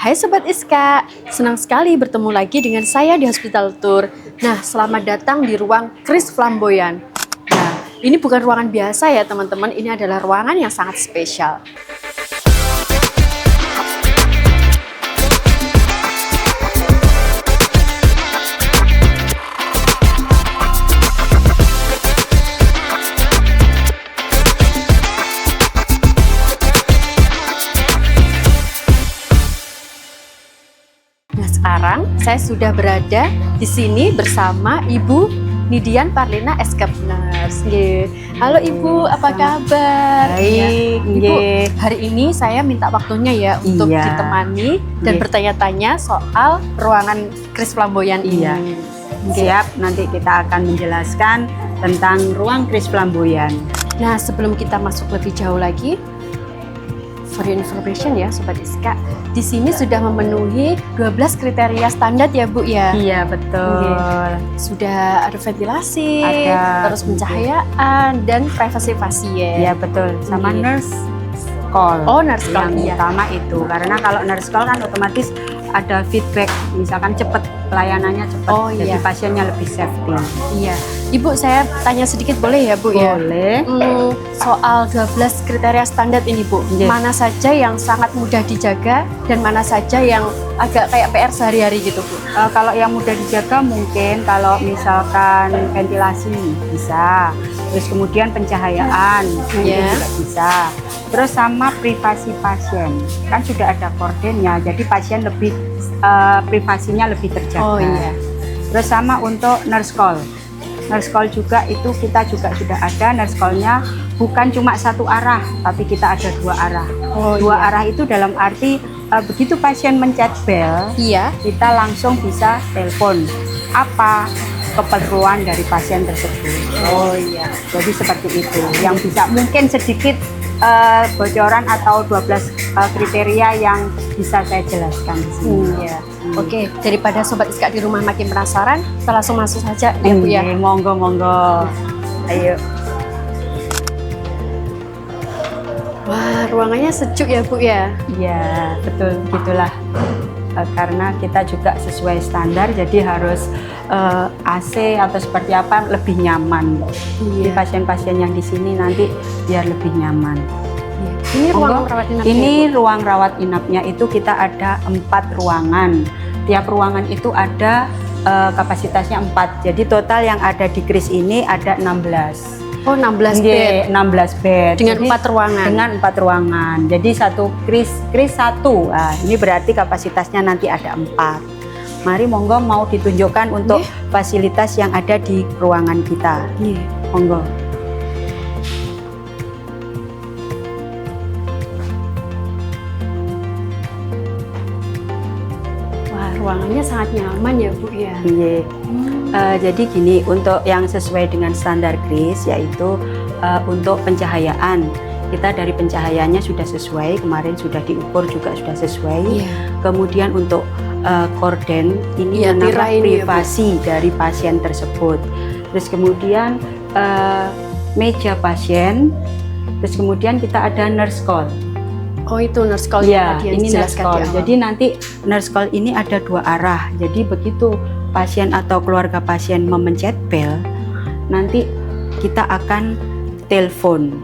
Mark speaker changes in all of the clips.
Speaker 1: Hai Sobat Iska, senang sekali bertemu lagi dengan saya di Hospital Tour. Nah, selamat datang di ruang Kris Flamboyan. Nah, ini bukan ruangan biasa ya teman-teman, ini adalah ruangan yang sangat spesial. Nah, sekarang saya sudah berada di sini bersama Ibu Nidian Parlina Eskap Nurse. Halo Ibu, apa kabar?
Speaker 2: Baik,
Speaker 1: Ibu, hari ini saya minta waktunya ya untuk ditemani dan bertanya-tanya soal ruangan Kris Flamboyan ini.
Speaker 2: Siap, nanti kita akan menjelaskan tentang ruang Kris Flamboyan.
Speaker 1: Nah, sebelum kita masuk lebih jauh lagi, for your information ya Sobat Iska, di sini sudah memenuhi 12 kriteria standar ya Bu ya?
Speaker 2: Iya, betul.
Speaker 1: Sudah ada ventilasi,
Speaker 2: ada,
Speaker 1: terus pencahayaan, dan privasi pasien.
Speaker 2: Iya, betul. Sama nurse call.
Speaker 1: Oh, nurse call.
Speaker 2: Yang utama itu. Karena kalau nurse call kan otomatis ada feedback, misalkan cepat, pelayanannya cepat, jadi pasiennya lebih safety.
Speaker 1: Iya. Ibu, saya tanya sedikit boleh ya Bu ya?
Speaker 2: Boleh.
Speaker 1: Soal 12 kriteria standar ini Bu, mana saja yang sangat mudah dijaga dan mana saja yang agak kayak PR sehari-hari gitu Bu?
Speaker 2: Kalau yang mudah dijaga mungkin kalau misalkan ventilasi bisa, terus kemudian pencahayaan juga bisa, terus sama privasi pasien, kan sudah ada kordennya, jadi pasien lebih privasinya lebih terjaga.
Speaker 1: Oh iya.
Speaker 2: Terus sama untuk nurse call. Nurse call juga itu kita juga sudah ada nurse call-nya bukan cuma satu arah, tapi kita ada dua arah. Dua arah itu dalam arti begitu pasien mencet bel, kita langsung bisa telepon apa keperluan dari pasien tersebut.
Speaker 1: Oh iya.
Speaker 2: Jadi seperti itu. Yang bisa mungkin sedikit bocoran atau 12 kriteria yang bisa saya jelaskan di sini.
Speaker 1: Oke, daripada Sobat Iska di rumah makin penasaran, kita langsung masuk saja ya Bu ya.
Speaker 2: Monggo, monggo. Ayo.
Speaker 1: Wah, ruangannya sejuk ya Bu ya?
Speaker 2: Iya, betul, begitulah. Karena kita juga sesuai standar, jadi harus AC atau seperti apa lebih nyaman. Jadi pasien-pasien yang di sini nanti biar lebih nyaman.
Speaker 1: Ini ruang rawat inapnya.
Speaker 2: Ini ruang rawat inapnya itu kita ada 4 ruangan. Tiap ruangan itu ada kapasitasnya 4. Jadi total yang ada di Kris ini ada 16.
Speaker 1: Oh, 16 bed.
Speaker 2: 16 bed.
Speaker 1: Dengan 4 ruangan.
Speaker 2: Dengan 4 ruangan. Jadi satu Kris 1. Nah, ini berarti kapasitasnya nanti ada 4. Mari monggo mau ditunjukkan untuk fasilitas yang ada di ruangan kita. Monggo.
Speaker 1: Ruangannya sangat nyaman ya Bu ya.
Speaker 2: Jadi gini, untuk yang sesuai dengan standar Kris yaitu untuk pencahayaan, kita dari pencahayaannya sudah sesuai, kemarin sudah diukur juga sudah sesuai. Kemudian untuk korden ini menambah privasi dari pasien tersebut. Terus kemudian meja pasien, terus kemudian kita ada nurse call.
Speaker 1: Oh, itu nurse call
Speaker 2: ini nurse call. Jadi nanti nurse call ini ada 2 arah. Jadi begitu pasien atau keluarga pasien memencet bel, nanti kita akan telepon.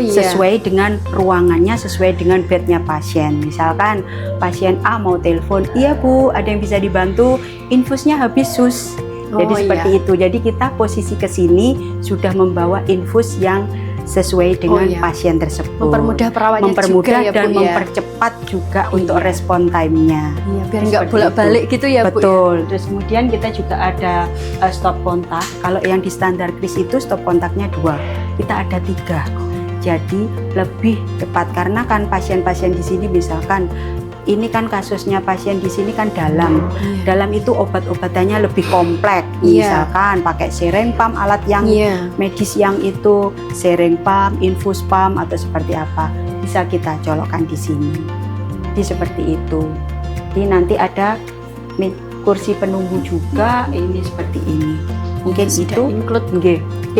Speaker 2: Sesuai dengan ruangannya, sesuai dengan bednya pasien. Misalkan pasien A mau telepon, iya Bu, ada yang bisa dibantu, infusnya habis sus. Jadi seperti itu. Jadi kita posisi ke sini sudah membawa infus yang sesuai dengan pasien tersebut.
Speaker 1: Mempermudah perawatnya juga ya,
Speaker 2: dan mempercepat juga untuk respon time-nya.
Speaker 1: Biar nggak bolak-balik gitu ya Bu.
Speaker 2: Betul. Terus kemudian kita juga ada stop kontak. Kalau yang di standar Kris itu stop kontaknya 2. Kita ada 3. Jadi lebih cepat karena kan pasien-pasien di sini misalkan ini kan kasusnya pasien di sini kan dalam itu obat-obatannya lebih kompleks, misalkan pakai syringe pump, alat yang medis yang itu syringe pump, infus pump atau seperti apa bisa kita colokkan di sini. Jadi seperti itu. Jadi nanti ada kursi penunggu juga, ini seperti ini. Mungkin itu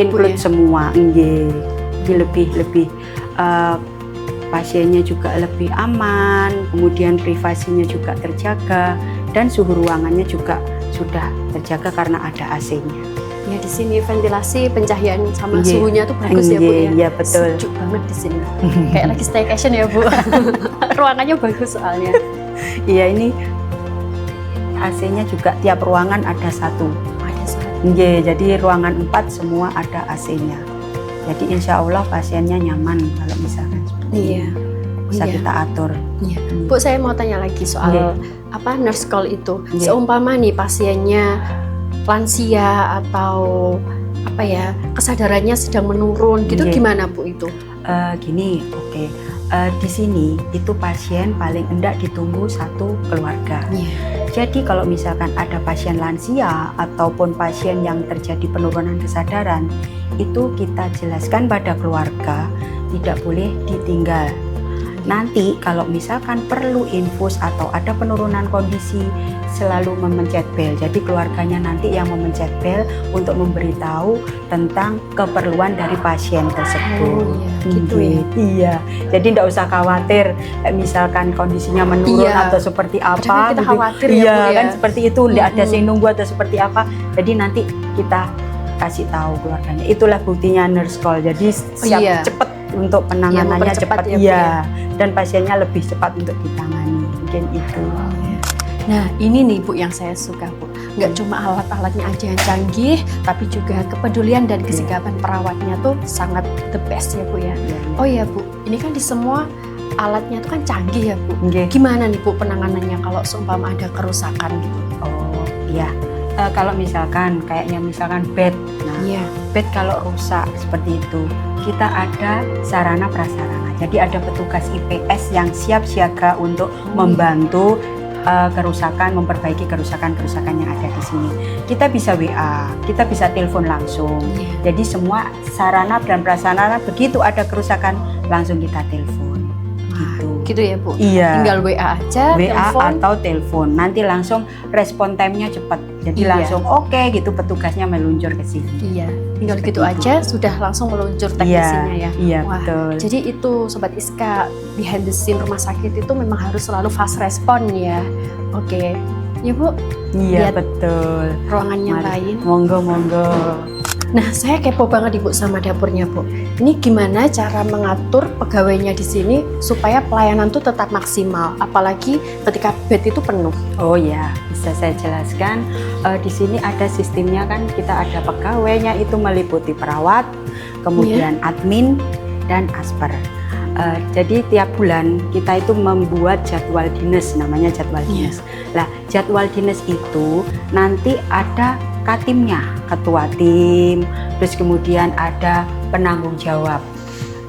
Speaker 2: include semua, lebih pasiennya juga lebih aman, kemudian privasinya juga terjaga, dan suhu ruangannya juga sudah terjaga karena ada AC-nya.
Speaker 1: Ya di sini ventilasi, pencahayaan sama
Speaker 2: Iya.
Speaker 1: suhunya tuh bagus ya Bu ya.
Speaker 2: Iya, betul.
Speaker 1: Sejuk banget di sini. Kayak lagi staycation ya Bu. Ruangannya bagus soalnya.
Speaker 2: Iya, ini AC-nya juga tiap ruangan ada satu.
Speaker 1: Ada satu.
Speaker 2: Iya, jadi ruangan 4 semua ada AC-nya. Jadi insya Allah pasiennya nyaman kalau misalkan seperti
Speaker 1: Iya.
Speaker 2: ini. Bisa
Speaker 1: Iya.
Speaker 2: kita atur.
Speaker 1: Iya. Bu, saya mau tanya lagi soal apa nurse call itu.
Speaker 2: Iya.
Speaker 1: Seumpama nih pasiennya lansia atau apa ya, kesadarannya sedang menurun gitu,
Speaker 2: Iya.
Speaker 1: gimana Bu itu?
Speaker 2: Gini, oke. Di sini itu pasien paling enggak ditunggu satu keluarga.
Speaker 1: Iya.
Speaker 2: Jadi kalau misalkan ada pasien lansia ataupun pasien yang terjadi penurunan kesadaran, itu kita jelaskan pada keluarga tidak boleh ditinggal. Nanti kalau misalkan perlu infus atau ada penurunan kondisi, selalu memencet bel. Jadi keluarganya nanti yang memencet bel untuk memberitahu tentang keperluan dari pasien tersebut.
Speaker 1: Oh iya, gitu ya.
Speaker 2: Iya, jadi tidak usah khawatir misalkan kondisinya menurun
Speaker 1: Iya.
Speaker 2: atau seperti apa.
Speaker 1: Padahal kita
Speaker 2: gitu.
Speaker 1: khawatir ya,
Speaker 2: Iya,
Speaker 1: Bu, ya.
Speaker 2: kan seperti itu, tidak ada
Speaker 1: Mm-mm.
Speaker 2: yang nunggu atau seperti apa. Jadi nanti kita kasih tahu keluarganya. Itulah buktinya nurse call. Jadi siap
Speaker 1: Iya.
Speaker 2: cepat untuk penanganannya
Speaker 1: mempercepat
Speaker 2: cepat,
Speaker 1: ya, Bu,
Speaker 2: iya.
Speaker 1: ya.
Speaker 2: Dan pasiennya lebih cepat untuk ditangani. Mungkin itu.
Speaker 1: Nah ini nih Bu yang saya suka Bu, nggak cuma alat-alatnya aja yang canggih, tapi juga kepedulian dan kesigapan perawatnya tuh sangat the best ya Bu ya. Oh iya Bu, ini kan di semua alatnya tuh kan canggih ya Bu.
Speaker 2: Nggih.
Speaker 1: Gimana nih Bu penanganannya kalau seumpama ada kerusakan gitu?
Speaker 2: Oh iya. Kalau misalkan kayaknya misalkan bed, nah
Speaker 1: Iya.
Speaker 2: bed kalau rusak seperti itu, kita ada sarana prasarana. Jadi ada petugas IPS yang siap siaga untuk membantu kerusakan, memperbaiki kerusakan-kerusakan yang ada di sini. Kita bisa WA, kita bisa telepon langsung.
Speaker 1: Iya.
Speaker 2: Jadi semua sarana dan prasarana begitu ada kerusakan langsung kita telepon. Gitu.
Speaker 1: Gitu ya Bu.
Speaker 2: Iya.
Speaker 1: Tinggal WA aja,
Speaker 2: WA
Speaker 1: telepon.
Speaker 2: atau telepon. Nanti langsung respon time-nya cepat. Jadi
Speaker 1: Iya.
Speaker 2: langsung oke gitu petugasnya meluncur ke sini.
Speaker 1: Iya. Tinggal
Speaker 2: Seperti
Speaker 1: gitu
Speaker 2: itu.
Speaker 1: aja sudah langsung meluncur teknisinya ya.
Speaker 2: Iya,
Speaker 1: Wah,
Speaker 2: betul.
Speaker 1: jadi itu Sobat Iska, behind the scene rumah sakit itu memang harus selalu fast respon ya. Oke, ya Bu,
Speaker 2: Iya,
Speaker 1: lihat
Speaker 2: betul.
Speaker 1: ruangan yang
Speaker 2: Mari.
Speaker 1: lain.
Speaker 2: Monggo, monggo.
Speaker 1: Nah, saya kepo banget Ibu sama dapurnya Bu. Ini gimana cara mengatur pegawainya di sini supaya pelayanan tuh tetap maksimal, apalagi ketika bed itu penuh.
Speaker 2: Oh ya, bisa saya jelaskan. Di sini ada sistemnya kan, kita ada pegawainya itu meliputi perawat, kemudian admin dan asper. Jadi tiap bulan kita itu membuat jadwal dinas, namanya jadwal dinas. Lah, jadwal dinas itu nanti ada katimnya, ketua tim, terus kemudian ada penanggung jawab.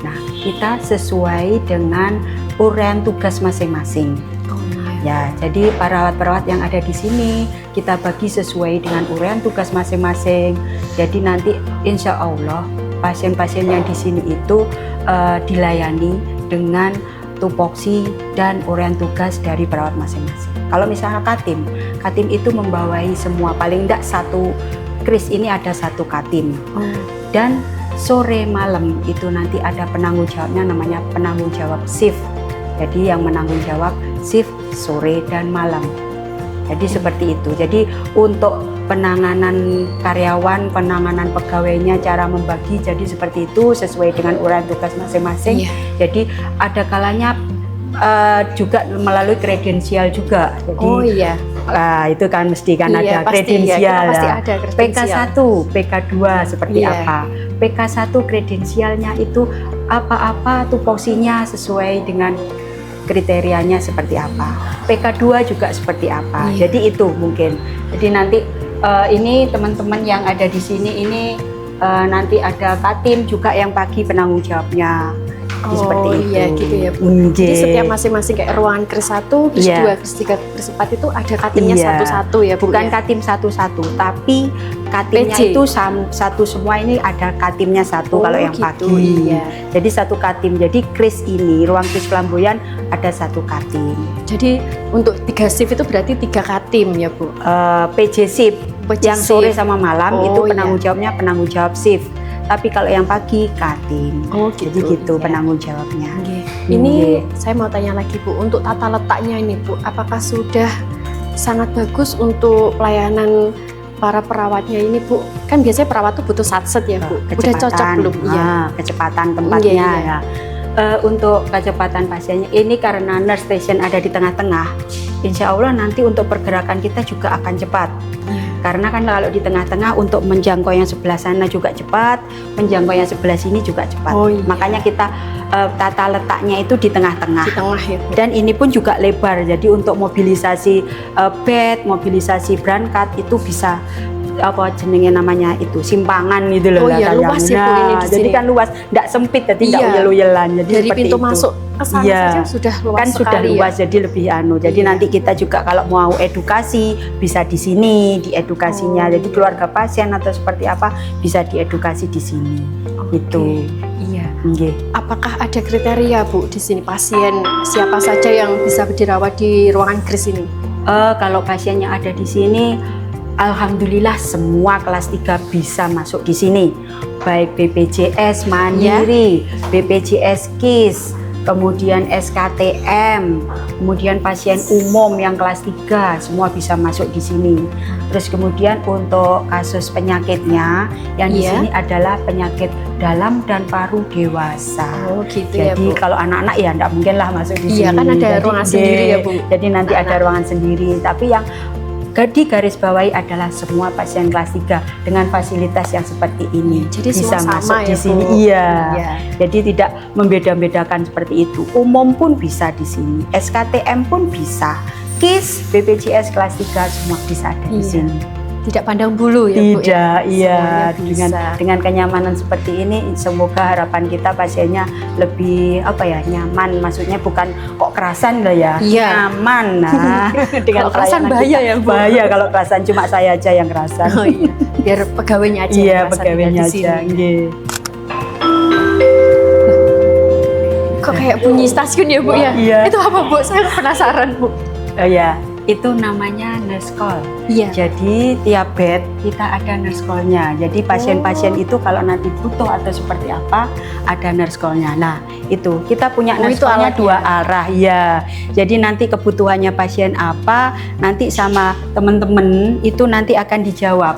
Speaker 2: Nah, kita sesuai dengan uraian tugas masing-masing. Ya, jadi perawat-perawat yang ada di sini kita bagi sesuai dengan uraian tugas masing-masing. Jadi nanti insya Allah pasien-pasien yang di sini itu dilayani dengan tupoksi dan uraian tugas dari perawat masing-masing. Kalau misalnya katim itu membawai semua, paling tidak satu kris ini ada satu katim. Dan sore malam itu nanti ada penanggung jawabnya, namanya penanggung jawab shift. Jadi yang menanggung jawab shift sore dan malam. Jadi seperti itu. Jadi untuk penanganan karyawan, penanganan pegawainya, cara membagi jadi seperti itu sesuai dengan uraian tugas masing-masing.
Speaker 1: Iya.
Speaker 2: Jadi ada kalanya juga melalui kredensial juga. Jadi
Speaker 1: Oh iya.
Speaker 2: itu kan mesti kan
Speaker 1: Iya,
Speaker 2: ada
Speaker 1: pasti,
Speaker 2: kredensial.
Speaker 1: ya, kita pasti
Speaker 2: Nah,
Speaker 1: ada kredensial.
Speaker 2: PK1, PK2 seperti
Speaker 1: Iya.
Speaker 2: apa? PK1 kredensialnya itu apa-apa tupoksinya sesuai dengan kriterianya seperti apa. PK2 juga seperti apa.
Speaker 1: Iya.
Speaker 2: Jadi itu mungkin. Jadi nanti ini teman-teman yang ada di sini ini nanti ada katim juga yang pagi penanggung jawabnya. Jadi seperti itu.
Speaker 1: Iya gitu ya Bu. Jadi setiap masing-masing kayak ruangan kris 1, kris
Speaker 2: Iya.
Speaker 1: 2, kris 3, kris 4 itu ada katimnya
Speaker 2: Iya.
Speaker 1: satu-satu ya Bu.
Speaker 2: Bukan
Speaker 1: ya?
Speaker 2: katim satu-satu, tapi katimnya
Speaker 1: PJ.
Speaker 2: itu satu semua, ini ada katimnya satu kalau yang
Speaker 1: gitu,
Speaker 2: pagi.
Speaker 1: iya.
Speaker 2: Jadi satu katim. Jadi kris ini, ruang kris flamboyan ada satu katim.
Speaker 1: Jadi untuk 3 shift itu berarti 3 katim ya Bu.
Speaker 2: PJ shift
Speaker 1: PJ
Speaker 2: yang sore
Speaker 1: shift.
Speaker 2: sama malam
Speaker 1: Oh,
Speaker 2: itu
Speaker 1: iya.
Speaker 2: penanggung jawabnya penanggung jawab shift. tapi kalau yang pagi cutting.
Speaker 1: Oh,
Speaker 2: Jadi gitu
Speaker 1: ya.
Speaker 2: penanggung jawabnya.
Speaker 1: Oke. Ini saya mau tanya lagi Bu, untuk tata letaknya ini Bu, apakah sudah sangat bagus untuk pelayanan para perawatnya ini Bu? Kan biasanya perawat tuh butuh satset ya Bu. Udah cocok belum?
Speaker 2: Kecepatan tempatnya
Speaker 1: Iya.
Speaker 2: ya. Untuk kecepatan pasiennya ini karena nurse station ada di tengah-tengah, insya Allah nanti untuk pergerakan kita juga akan cepat. Karena kan kalau di tengah-tengah untuk menjangkau yang sebelah sana juga cepat, menjangkau yang sebelah sini juga cepat.
Speaker 1: Oh, iya.
Speaker 2: Makanya kita tata letaknya itu di tengah-tengah.
Speaker 1: Di tengah ya Bu.
Speaker 2: Dan ini pun juga lebar, jadi untuk mobilisasi bed, mobilisasi berangkat itu bisa apa jenenge namanya itu simpangan gitu loh.
Speaker 1: Oh iya, luas ya Bu ini di
Speaker 2: jadi
Speaker 1: sini.
Speaker 2: kan luas, tidak sempit, jadi tidak
Speaker 1: Iya.
Speaker 2: uyel-uyelan. Jadi
Speaker 1: Dari
Speaker 2: seperti
Speaker 1: pintu
Speaker 2: itu.
Speaker 1: masuk ke sana
Speaker 2: Iya.
Speaker 1: saja sudah luas
Speaker 2: Kan sudah
Speaker 1: sekali
Speaker 2: luas,
Speaker 1: ya.
Speaker 2: jadi lebih anu. Jadi
Speaker 1: Iya.
Speaker 2: nanti kita juga kalau mau edukasi bisa di sini, di edukasinya.
Speaker 1: Oh.
Speaker 2: Jadi keluarga pasien atau seperti apa bisa diedukasi di sini. Gitu.
Speaker 1: Iya.
Speaker 2: Nggih.
Speaker 1: Apakah ada kriteria Bu di sini pasien siapa saja yang bisa dirawat di ruangan KRIS ini?
Speaker 2: Kalau pasien yang ada di sini, alhamdulillah semua kelas 3 bisa masuk di sini. Baik BPJS Mandiri, BPJS KIS, kemudian SKTM, kemudian pasien umum yang kelas 3 semua bisa masuk di sini. Terus kemudian untuk kasus penyakitnya yang di
Speaker 1: Iya.
Speaker 2: sini adalah penyakit dalam dan paru dewasa.
Speaker 1: Oh gitu ya
Speaker 2: Jadi
Speaker 1: Bu.
Speaker 2: kalau anak-anak ya enggak mungkin lah masuk di
Speaker 1: Iya,
Speaker 2: sini.
Speaker 1: kan ada
Speaker 2: Jadi,
Speaker 1: ruangan sendiri ya, Bu.
Speaker 2: Jadi nanti ada
Speaker 1: Anak.
Speaker 2: ruangan sendiri. Tapi yang di garis bawahi adalah semua pasien kelas 3 dengan fasilitas yang seperti ini.
Speaker 1: Jadi
Speaker 2: bisa
Speaker 1: semua
Speaker 2: masuk
Speaker 1: sama
Speaker 2: di
Speaker 1: ya, Bu?
Speaker 2: sini. Iya.
Speaker 1: Iya.
Speaker 2: Jadi tidak membeda-bedakan seperti itu. Umum pun bisa di sini. SKTM pun bisa. KIS, BPJS kelas 3 semua bisa ada di
Speaker 1: Iya.
Speaker 2: sini.
Speaker 1: Tidak pandang bulu ya Bu.
Speaker 2: Tidak, iya.
Speaker 1: Semuanya bisa.
Speaker 2: Dengan kenyamanan seperti ini, semoga harapan kita pasiennya lebih apa ya nyaman. Maksudnya bukan kok kerasan loh ya,
Speaker 1: Iya.
Speaker 2: nyaman. Nah,
Speaker 1: Kalau kerasan
Speaker 2: pelayanan
Speaker 1: bahaya
Speaker 2: kita.
Speaker 1: ya, Bu.
Speaker 2: Bahaya kalau kerasan, cuma saya aja yang kerasan.
Speaker 1: Oh iya. Biar pegawainya aja
Speaker 2: Iya,
Speaker 1: yang merasa
Speaker 2: pegawainya
Speaker 1: tinggal di
Speaker 2: aja.
Speaker 1: sini.
Speaker 2: Nggih.
Speaker 1: Kok kayak bunyi stasiun ya Bu ya?
Speaker 2: Iya.
Speaker 1: Itu apa Bu? Saya penasaran Bu.
Speaker 2: Oh ya, itu namanya nurse call.
Speaker 1: Iya.
Speaker 2: Jadi tiap bed kita ada nurse call-nya. Jadi pasien-pasien itu kalau nanti butuh atau seperti apa, ada nurse call-nya. Nah, itu kita punya
Speaker 1: Oh,
Speaker 2: nurse
Speaker 1: itu
Speaker 2: call-nya
Speaker 1: alatnya.
Speaker 2: 2 arah ya. Jadi nanti kebutuhannya pasien apa, nanti sama teman-teman itu nanti akan dijawab.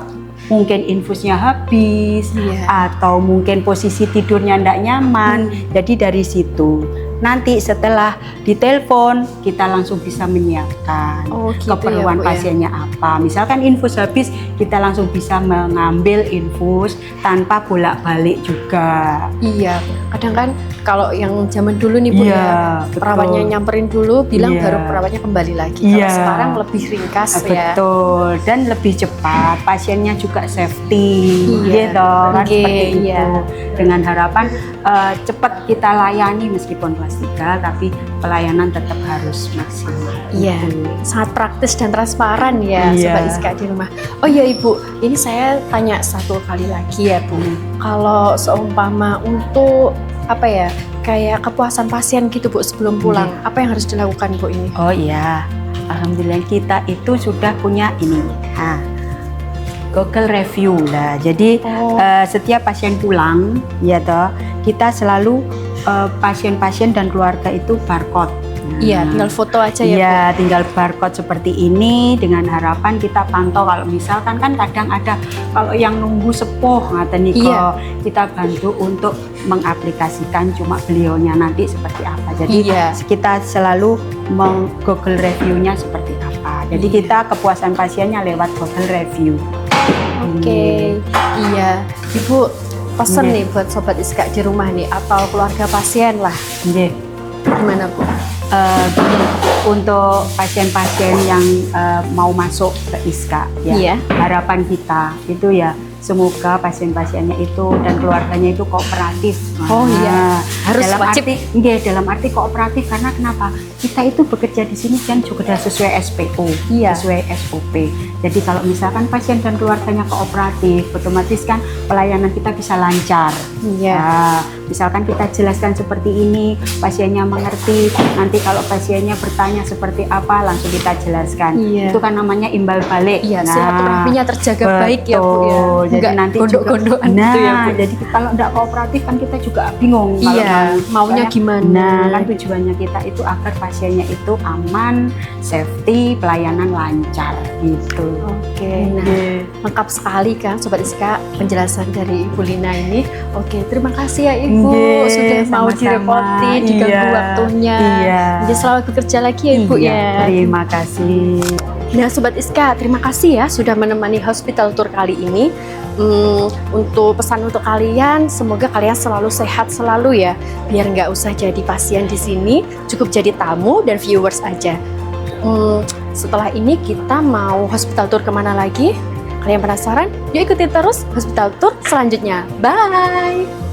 Speaker 2: Mungkin infusnya habis,
Speaker 1: Iya.
Speaker 2: atau mungkin posisi tidurnya tidak nyaman. Jadi dari situ nanti setelah ditelepon kita langsung bisa menyiapkan
Speaker 1: Oh, gitu
Speaker 2: keperluan
Speaker 1: ya, Bu, ya?
Speaker 2: pasiennya apa. Misalkan infus habis, kita langsung bisa mengambil infus tanpa bolak-balik juga.
Speaker 1: Iya. Kadang kan kalau yang zaman dulu nih Bu
Speaker 2: Iya,
Speaker 1: ya,
Speaker 2: betul.
Speaker 1: perawatnya nyamperin dulu, bilang
Speaker 2: Iya.
Speaker 1: baru perawatnya kembali lagi.
Speaker 2: Iya.
Speaker 1: Kalau sekarang lebih ringkas ya.
Speaker 2: Betul, dan lebih cepat, pasiennya juga safety,
Speaker 1: Iya.
Speaker 2: gitu kan,
Speaker 1: Oke,
Speaker 2: seperti itu.
Speaker 1: iya.
Speaker 2: Dengan harapan cepat kita layani meskipun kelas 3, tapi pelayanan tetap harus maksimal.
Speaker 1: Iya,
Speaker 2: Gitu.
Speaker 1: sangat praktis dan transparan ya
Speaker 2: Iya.
Speaker 1: Sobat Iska di rumah. Oh iya Ibu, ini saya tanya satu kali lagi ya Bu. Kalau seumpama untuk apa ya, kayak kepuasan pasien gitu Bu sebelum pulang, apa yang harus dilakukan Bu ini?
Speaker 2: Oh iya, alhamdulillah kita itu sudah punya ini. Google review lah. Jadi
Speaker 1: Oh.
Speaker 2: setiap pasien pulang, ya toh, kita selalu pasien-pasien dan keluarga itu barcode.
Speaker 1: Iya, tinggal foto aja ya
Speaker 2: Iya, tinggal barcode seperti ini dengan harapan kita pantau kalau misalkan kan kadang ada kalau yang nunggu sepuh ngaten niko,
Speaker 1: Iya.
Speaker 2: kita bantu untuk mengaplikasikan cuma beliaunya nanti seperti apa. Jadi
Speaker 1: Iya.
Speaker 2: kita selalu Google review-nya seperti apa. Jadi
Speaker 1: Iya.
Speaker 2: kita kepuasan pasiennya lewat Google review.
Speaker 1: Bu. Oke, iya. Ibu pesen
Speaker 2: Iya.
Speaker 1: nih buat Sobat Iska di rumah nih atau keluarga pasien lah.
Speaker 2: Nggih.
Speaker 1: Gimana Bu?
Speaker 2: Gini, untuk pasien-pasien yang mau masuk ke ISKA ya,
Speaker 1: Iya.
Speaker 2: harapan kita itu ya semoga pasien-pasiennya itu dan keluarganya itu kooperatif.
Speaker 1: Oh, iya. Harus wajib.
Speaker 2: Dalam arti kooperatif, karena kenapa? Kita itu bekerja di sini kan juga sesuai SPO,
Speaker 1: Iya.
Speaker 2: sesuai SOP. Jadi kalau misalkan pasien dan keluarganya kooperatif, otomatis kan pelayanan kita bisa lancar.
Speaker 1: Iya.
Speaker 2: Nah, misalkan kita jelaskan seperti ini, pasiennya mengerti. Nanti kalau pasiennya bertanya seperti apa, langsung kita jelaskan.
Speaker 1: Iya.
Speaker 2: Itu kan namanya imbal balik.
Speaker 1: Iya, silaturahminya terjaga baik ya Bu ya.
Speaker 2: betul. Jadi
Speaker 1: Nggak
Speaker 2: nanti
Speaker 1: gondok-gondokan
Speaker 2: juga,
Speaker 1: gitu ya Bu.
Speaker 2: jadi kalau nggak kooperatif kan kita juga bingung. Kalau
Speaker 1: Iya, maunya
Speaker 2: Soalnya-
Speaker 1: gimana?
Speaker 2: Nah, kan tujuannya kita itu agar pasiennya itu aman, safety, pelayanan lancar gitu.
Speaker 1: Oke, nah lengkap sekali kan Sobat Iska penjelasan dari Ibu Lina ini. Oke, terima kasih ya Ibu
Speaker 2: Nggih,
Speaker 1: sudah mau
Speaker 2: sama-sama.
Speaker 1: direpoti, diganggu
Speaker 2: Iya,
Speaker 1: waktunya.
Speaker 2: iya.
Speaker 1: Jadi selamat bekerja lagi ya Ibu
Speaker 2: Iya,
Speaker 1: ya.
Speaker 2: terima kasih.
Speaker 1: Nah Sobat Iska, terima kasih ya sudah menemani hospital tour kali ini. Untuk pesan untuk kalian, semoga kalian selalu sehat selalu ya. Biar nggak usah jadi pasien di sini, cukup jadi tamu dan viewers aja. Setelah ini kita mau hospital tour kemana lagi? Kalian penasaran? Yuk ikuti terus hospital tour selanjutnya. Bye!